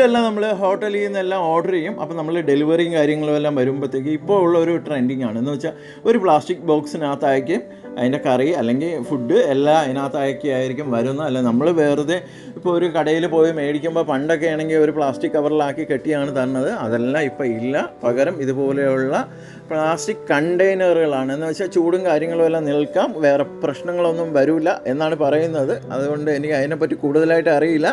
എല്ലാം നമ്മൾ ഹോട്ടലിൽ നിന്നെല്ലാം ഓർഡർ ചെയ്യും. അപ്പോൾ നമ്മൾ ഡെലിവറിയും കാര്യങ്ങളും എല്ലാം വരുമ്പോഴത്തേക്ക് ഇപ്പോൾ ഉള്ള ഒരു ട്രെൻഡിങ് ആണ് എന്ന് വെച്ചാൽ ഒരു പ്ലാസ്റ്റിക് ബോക്സിനകത്തായിരിക്കും അതിൻ്റെ കറി അല്ലെങ്കിൽ ഫുഡ് എല്ലാം അതിനകത്തായിരിക്കും വരുന്നത്. അല്ല നമ്മൾ വെറുതെ ഇപ്പോൾ ഒരു കടയിൽ പോയി മേടിക്കുമ്പോൾ പണ്ടൊക്കെ ആണെങ്കിൽ ഒരു പ്ലാസ്റ്റിക് കവറിലാക്കി കെട്ടിയാണ് തന്നത്. അതെല്ലാം ഇപ്പോൾ ഇല്ല. പകരം ഇതുപോലെയുള്ള പ്ലാസ്റ്റിക് കണ്ടെയ്നറുകളാണ്. എന്ന് വെച്ചാൽ ചൂടും കാര്യങ്ങളും എല്ലാം നിൽക്കാം, വേറെ പ്രശ്നങ്ങളൊന്നും വരില്ല എന്നാണ് പറയുന്നത്. അതുകൊണ്ട് എനിക്ക് അതിനെപ്പറ്റി കൂടുതലായിട്ട് അറിയില്ല.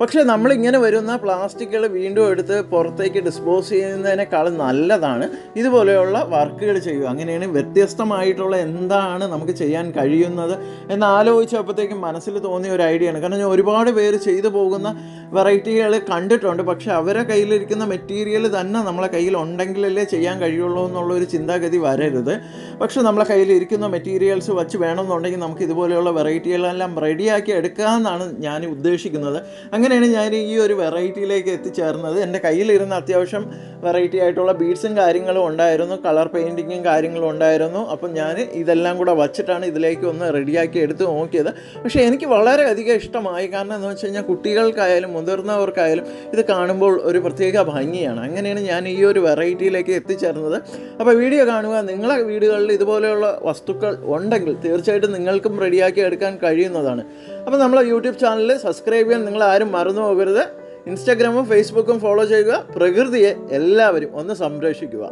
പക്ഷേ നമ്മളിങ്ങനെ വരുന്ന പ്ലാസ്റ്റിക്കുകൾ വീണ്ടും എടുത്ത് പുറത്തേക്ക് ഡിസ്പോസ് ചെയ്യുന്നതിനേക്കാളും നല്ലതാണ് ഇതുപോലെയുള്ള വർക്കുകൾ ചെയ്യുക. അങ്ങനെയാണ് വ്യത്യസ്തമായിട്ടുള്ള എന്താണ് നമുക്ക് ചെയ്യാൻ കഴിയുന്നത് എന്ന് ആലോചിച്ചപ്പോഴത്തേക്കും മനസ്സിൽ തോന്നിയ ഒരു ഐഡിയ ആണ്. കാരണം ഞാൻ ഒരുപാട് പേര് ചെയ്തു പോകുന്ന വെറൈറ്റികൾ കണ്ടിട്ടുണ്ട്. പക്ഷേ അവരെ കയ്യിലിരിക്കുന്ന മെറ്റീരിയൽ തന്നെ നമ്മളെ കയ്യിൽ ഉണ്ടെങ്കിലല്ലേ ചെയ്യാൻ കഴിയുള്ളൂ എന്നുള്ളൊരു ചിന്താഗതി വരരുത്. പക്ഷേ നമ്മളെ കയ്യിലിരിക്കുന്ന മെറ്റീരിയൽസ് വെച്ച് വേണമെന്നുണ്ടെങ്കിൽ നമുക്ക് ഇതുപോലെയുള്ള വെറൈറ്റികളെല്ലാം റെഡിയാക്കി എടുക്കാമെന്നാണ് ഞാൻ ഉദ്ദേശിക്കുന്നത്. അങ്ങനെയാണ് ഞാൻ ഈ ഒരു വെറൈറ്റിയിലേക്ക് എത്തിച്ചേർന്നത്. എൻ്റെ കയ്യിലിരുന്ന അത്യാവശ്യം വെറൈറ്റി ആയിട്ടുള്ള ബീഡ്സും കാര്യങ്ങളും ഉണ്ടായിരുന്നു, കളർ പെയിൻറ്റിങ്ങും കാര്യങ്ങളും ഉണ്ടായിരുന്നു. അപ്പം ഞാൻ ഇതെല്ലാം കൂടെ വച്ചിട്ടാണ് ഇതിലേക്ക് ഒന്ന് റെഡിയാക്കി എടുത്ത് നോക്കിയത്. പക്ഷേ എനിക്ക് വളരെയധികം ഇഷ്ടമായി. കാരണം എന്ന് വെച്ച് കഴിഞ്ഞാൽ കുട്ടികൾക്കായാലും മുതിർന്നവർക്കായാലും ഇത് കാണുമ്പോൾ ഒരു പ്രത്യേക ഭംഗിയാണ്. അങ്ങനെയാണ് ഞാൻ ഈ ഒരു വെറൈറ്റിയിലേക്ക് എത്തിച്ചേർന്നത്. അപ്പോൾ വീഡിയോ കാണുക. നിങ്ങളെ വീടുകളിൽ ഇതുപോലെയുള്ള വസ്തുക്കൾ ഉണ്ടെങ്കിൽ തീർച്ചയായിട്ടും നിങ്ങൾക്കും റെഡിയാക്കി എടുക്കാൻ കഴിയുന്നതാണ്. അപ്പോൾ നമ്മളെ യൂട്യൂബ് ചാനൽ സബ്സ്ക്രൈബ് ചെയ്യാൻ നിങ്ങൾ ആരും മറന്നു പോകരുത്. ഇൻസ്റ്റാഗ്രാമും ഫേസ്ബുക്കും ഫോളോ ചെയ്യുക. പ്രകൃതിയെ എല്ലാവരും ഒന്ന് സംരക്ഷിക്കുക.